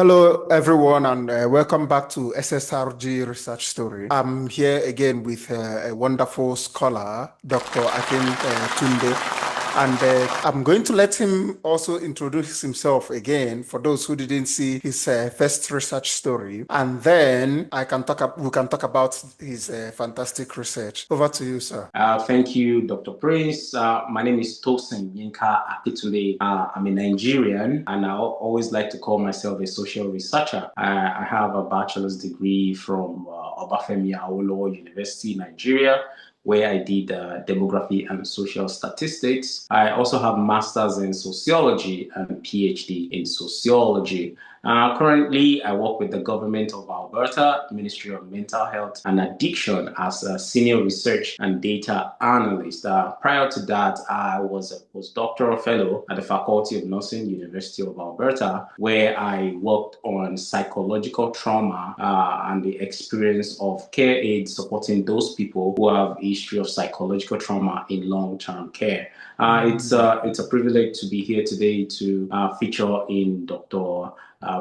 Hello, everyone, and welcome back to SSRG Research Story. I'm here again with a wonderful scholar, Dr. Akintunde, and I'm going to let him also introduce himself again for those who didn't see his first research story, and then we can talk about his fantastic research. Over to you, sir. Thank you, Dr. Prince. My name is Tosin Yinka Akintunde. I'm a Nigerian, and I always like to call myself a social researcher. I have a bachelor's degree from Obafemi Awolowo University, Nigeria, where I did demography and social statistics. I also have master's in sociology and a PhD in sociology. Currently, I work with the government of Alberta, Ministry of Mental Health and Addiction as a senior research and data analyst. Prior to that, I was a postdoctoral fellow at the Faculty of Nursing, University of Alberta, where I worked on psychological trauma and the experience of care aides supporting those people who have a history of psychological trauma in long-term care. It's a privilege to be here today to feature in Dr.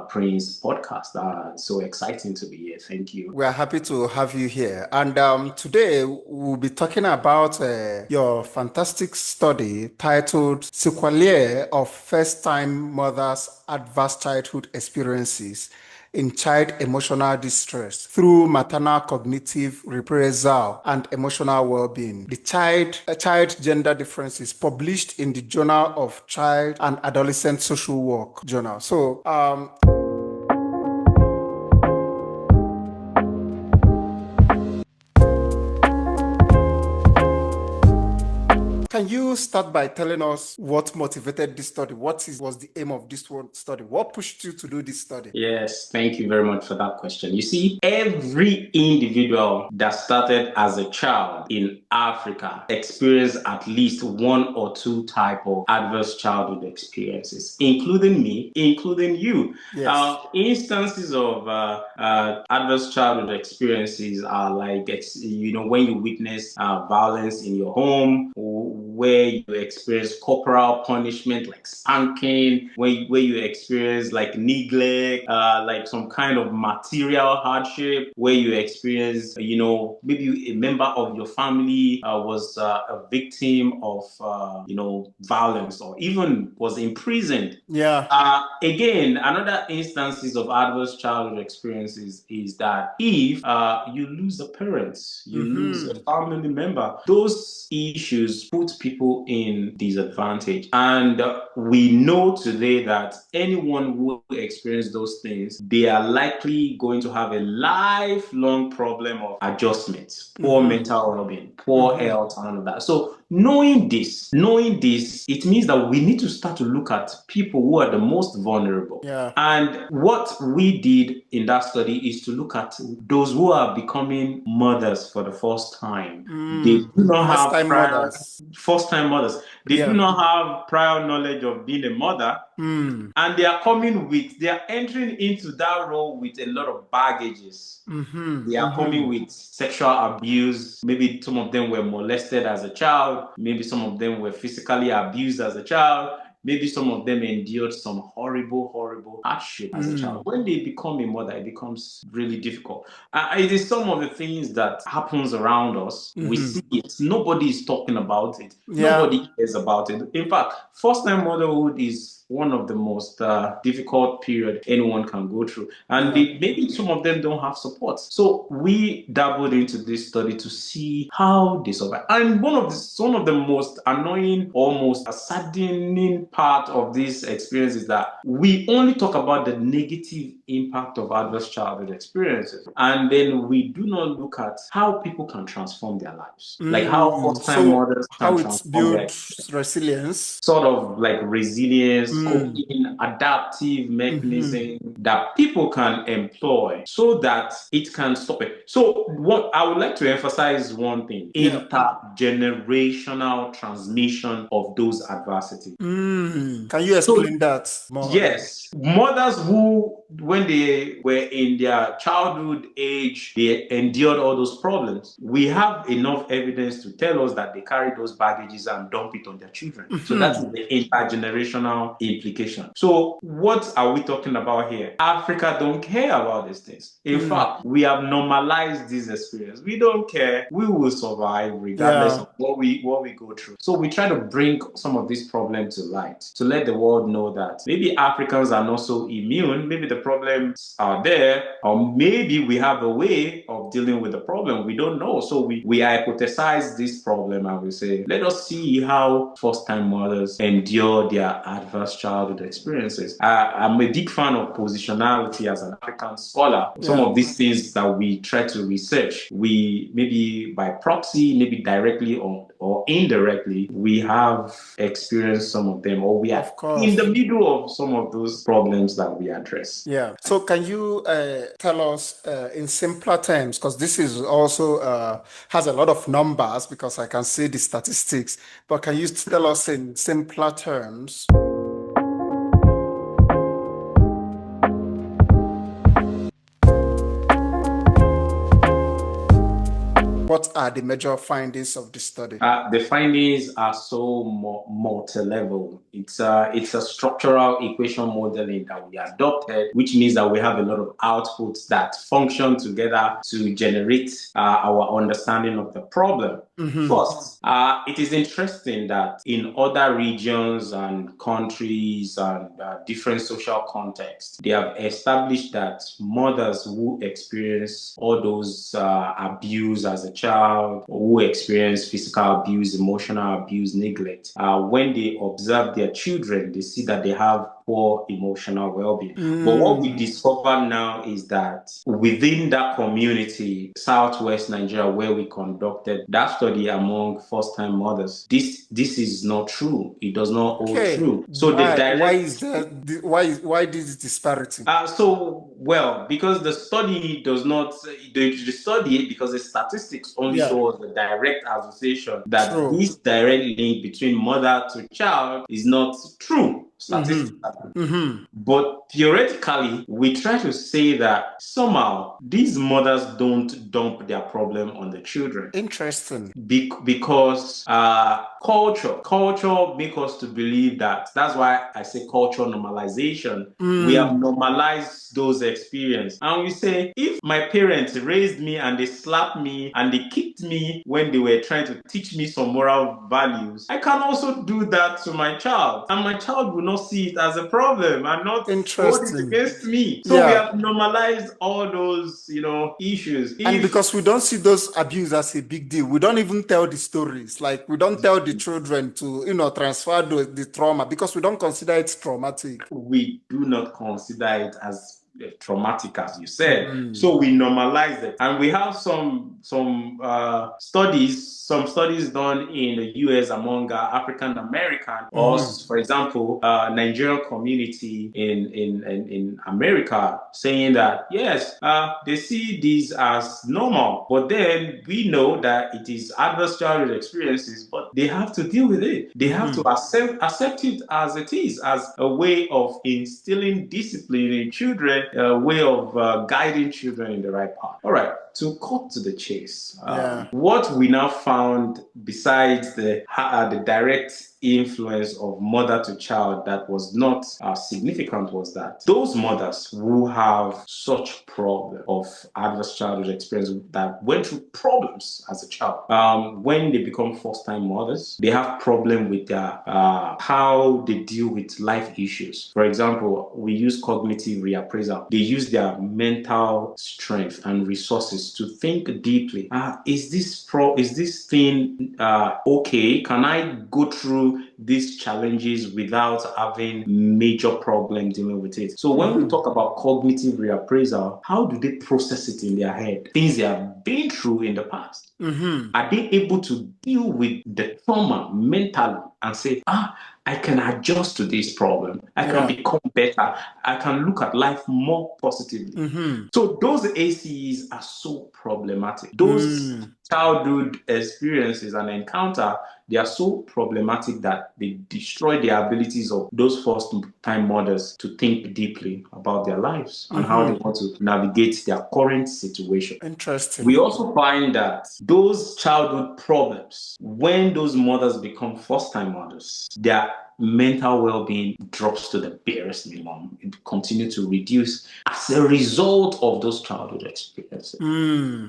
Prince podcast. So exciting to be here. Thank you. We are happy to have you here. And today we'll be talking about your fantastic study titled Sequelae of First-Time Mothers' Adverse Childhood Experiences in Child Emotional Distress through Maternal Cognitive Reprisal and Emotional Well-Being. The Child Gender Differences, published in the Journal of Child and Adolescent Social Work Journal. So, can you start by telling us what motivated this study? Was the aim of this study? What pushed you to do this study? Yes, thank you very much for that question. You see, every individual that started as a child in Africa experienced at least one or two type of adverse childhood experiences, including me, including you. Yes. Instances of adverse childhood experiences are like, when you witness violence in your home, where you experience corporal punishment like spanking, where you experience like neglect, like some kind of material hardship, where you experience, maybe a member of your family was a victim of, violence or even was imprisoned. Yeah. Again, another instances of adverse childhood experiences is that if you lose a parent, you lose a family member, those issues put people in disadvantage. And we know today that anyone who experiences those things, they are likely going to have a lifelong problem of adjustment, poor mental well-being, poor health, and all of that. So knowing this, it means that we need to start to look at people who are the most vulnerable. Yeah. And what we did in that study is to look at those who are becoming mothers for the first time. They do not have first-time mothers. They do not have prior knowledge of being a mother. And they are entering into that role with a lot of baggages. They are coming with sexual abuse. Maybe some of them were molested as a child. Maybe some of them were physically abused as a child. Maybe some of them endured some horrible hardship as a child. When they become a mother, it becomes really difficult. It is some of the things that happens around us. We see it. Nobody is talking about it. Nobody cares about it. In fact, first-time motherhood is one of the most difficult period anyone can go through. And maybe some of them don't have support. So we dabbled into this study to see how they survive. And one of the most annoying, almost saddening part of this experience is that we only talk about the negative impact of adverse childhood experiences. And then we do not look at how people can transform their lives. Like how first-time mothers can transform their resilience. Sort of like resilience, coping, adaptive mechanism that people can employ so that it can stop it. So what I would like to emphasize one thing: intergenerational transmission of those adversity. Can you explain that more? Yes, mothers who when they were in their childhood age, they endured all those problems. We have enough evidence to tell us that they carry those baggages and dump it on their children. So that is the intergenerational implication. So what are we talking about here? Africa don't care about these things. In fact, we have normalized this experience. We don't care. We will survive regardless of what we go through. So we try to bring some of these problems to light to let the world know that maybe Africans are not so immune. Maybe the problems are there, or maybe we have a way of dealing with the problem. We don't know. So we hypothesize this problem and we say, let us see how first-time mothers endure their adverse childhood experiences. I'm a big fan of positionality as an African scholar. Some of these things that we try to research, we maybe by proxy, maybe directly or indirectly, we have experienced some of them, or we are in the middle of some of those problems that we address. Yeah. So can you tell us in simpler terms, because this is also has a lot of numbers, because I can see the statistics, but can you tell us in simpler terms? What are the major findings of the study? The findings are so multi-level. It's a structural equation modeling that we adopted, which means that we have a lot of outputs that function together to generate our understanding of the problem. First, it is interesting that in other regions and countries and different social contexts, they have established that mothers who experience all those abuse as a child, who experience physical abuse, emotional abuse, neglect, when they observe their children, they see that they have poor emotional well-being. But what we discover now is that within that community, Southwest Nigeria, where we conducted that study among first-time mothers, this is not true. It does not hold true. So why is that? Why this disparity? Because the study does not the study because the statistics only show us the direct association that this direct link between mother to child is not true statistically. But theoretically, we try to say that somehow these mothers don't dump their problem on the children. Interesting. Because culture makes us to believe that. That's why I say culture normalization. We have normalized those experiences. And we say, if my parents raised me and they slapped me and they kicked me when they were trying to teach me some moral values, I can also do that to my child. And my child will not see it as a problem and not hold it against me. So we have normalized all those, issues. And because we don't see those abuse as a big deal, we don't even tell the stories. Like, we don't tell the children to, transfer the trauma, because we don't consider it traumatic. We do not consider it as traumatic, as you said. So we normalize it, and we have some studies done in the US among African American, or for example, Nigerian community in America, saying that yes, they see these as normal, but then we know that it is adverse childhood experiences, but they have to deal with it. They have to accept it as it is, as a way of instilling discipline in children, a way of guiding children in the right path. All right, to cut to the chase, what we now found, besides the direct influence of mother to child that was not significant, was that those mothers who have such problem of adverse childhood experience, that went through problems as a child, when they become first-time mothers, they have problem with their how they deal with life issues. For example, we use cognitive reappraisal. They use their mental strength and resources to think deeply. Is this thing okay? Can I go through these challenges without having major problem dealing with it? So when we talk about cognitive reappraisal, how do they process it in their head? Things they have been through in the past. Are they able to deal with the trauma mentally and say, I can adjust to this problem. I can become better. I can look at life more positively. So those ACEs are so problematic. Those childhood experiences and encounter, they are so problematic that that they destroy the abilities of those first-time mothers to think deeply about their lives and how they want to navigate their current situation. Interesting. We also find that those childhood problems, when those mothers become first-time mothers, their mental well-being drops to the barest minimum. It continues to reduce as a result of those childhood experiences.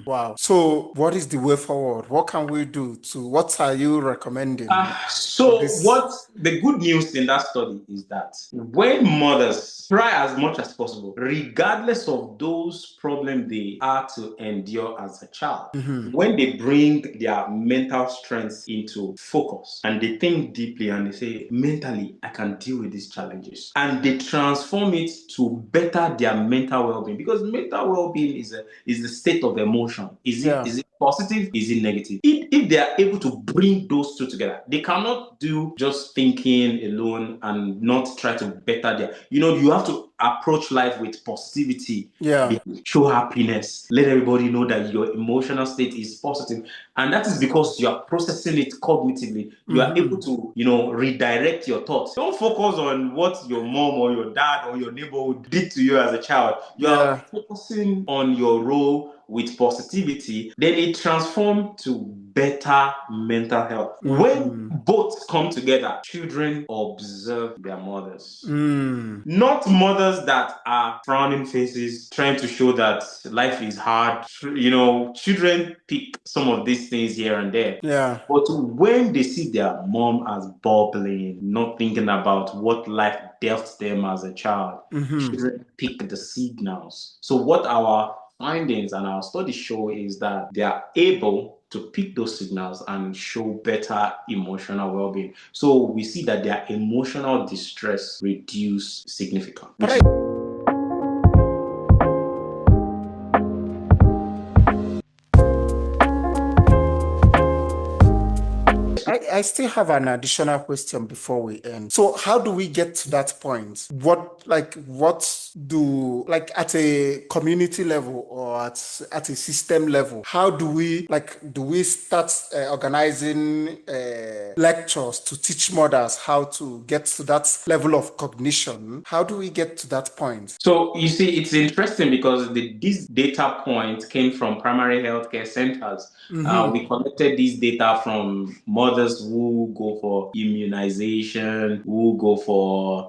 Wow. So what is the way forward? What are you recommending for So this? what the good news in that study is that when mothers try as much as possible, regardless of those problems they are to endure as a child, when they bring their mental strength into focus and they think deeply and they say, mentally, I can deal with these challenges, and they transform it to better their mental well-being, because mental well-being is the state of emotion. Is it positive? Is it negative? If they are able to bring those two together, they cannot do just thinking alone and not try to better their. You have to approach life with positivity. Yeah. Show happiness. Let everybody know that your emotional state is positive, and that is because you are processing it cognitively. You are able to, redirect your thoughts. Don't focus on what your mom or your dad or your neighborhood did to you as a child. You are focusing on your role with positivity, then it transforms to better mental health. When both come together, children observe their mothers. Not mothers that are frowning faces, trying to show that life is hard. Children pick some of these things here and there. Yeah. But when they see their mom as bubbling, not thinking about what life dealt them as a child, children pick the signals. So what our findings and our studies show is that they are able to pick those signals and show better emotional well-being. So we see that their emotional distress reduce significantly. I still have an additional question before we end. So how do we get to that point? At a community level or at a system level, how do we start organizing lectures to teach mothers how to get to that level of cognition? How do we get to that point? So you see, it's interesting because this data point came from primary healthcare centers. We collected this data from mothers who go for immunization, who go for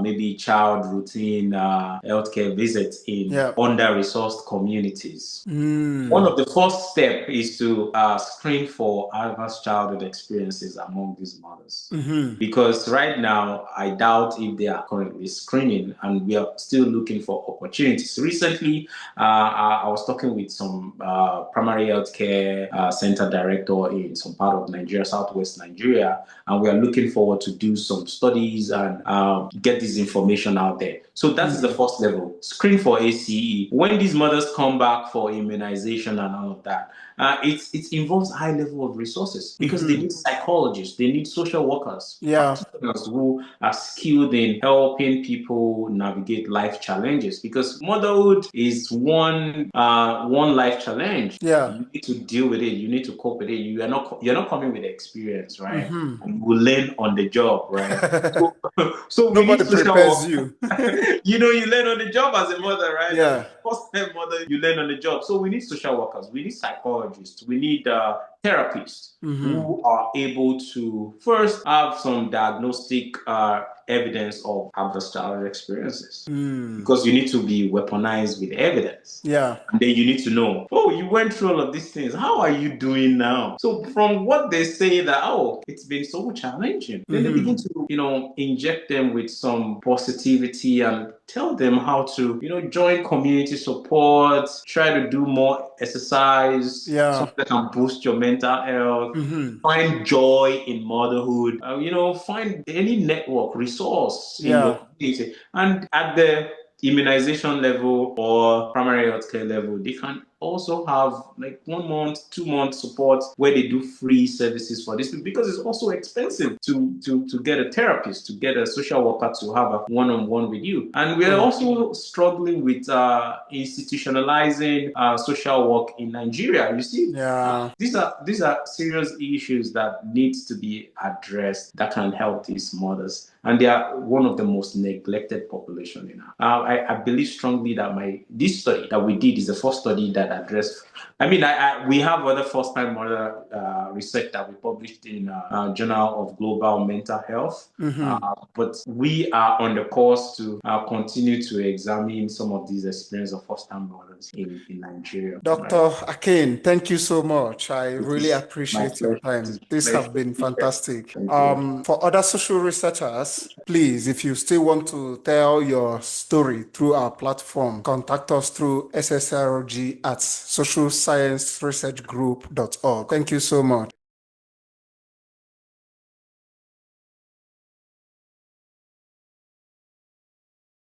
maybe child routine healthcare visits in under-resourced communities. One of the first steps is to screen for adverse childhood experiences among these mothers. Because right now, I doubt if they are currently screening, and we are still looking for opportunities. Recently, I was talking with some primary healthcare center director in some part of Nigeria, southwest Nigeria, and we are looking forward to do some studies and get this information out there. So that is the first level. Screen for ACE. When these mothers come back for immunization and all of that, it involves high level of resources because they need psychologists, they need social workers, practitioners who are skilled in helping people navigate life challenges. Because motherhood is one life challenge. You need to deal with it. You need to cope with it. You're not coming with experience, right? And you will learn on the job, right? So we need Nobody social prepares work. you. You learn on the job as a mother, right? As a Yeah. first-time mother, you learn on the job. So we need social workers, we need psychologists, we need therapists who are able to first have some diagnostic evidence of adverse childhood experiences. Because you need to be weaponized with evidence. Yeah. And then you need to know, oh, you went through all of these things. How are you doing now? So from what they say that, oh, it's been so challenging, then they begin to, inject them with some positivity and tell them how to, join community support, try to do more exercise, something that can boost your mental health. Find joy in motherhood. Find any network, resource in your community. And at the immunization level or primary healthcare level, they can also have like 1 month, 2 month support where they do free services for this, because it's also expensive to get a therapist, to get a social worker to have a one-on-one with you. And we're also struggling with institutionalizing social work in Nigeria. You see, these are serious issues that needs to be addressed that can help these mothers, and they are one of the most neglected population in our. I believe strongly that this study that we did is the first study that addressed. I mean, we have other first-time mother research that we published in Journal of Global Mental Health, but we are on the course to continue to examine some of these experiences of first-time mothers in Nigeria. Dr. Akin, thank you so much. I really My appreciate your pleasure. time. This has been fantastic. Thank you. For other social researchers, please, if you still want to tell your story through our platform, contact us through SSRG at socialscienceresearchgroup.org. Thank you so much.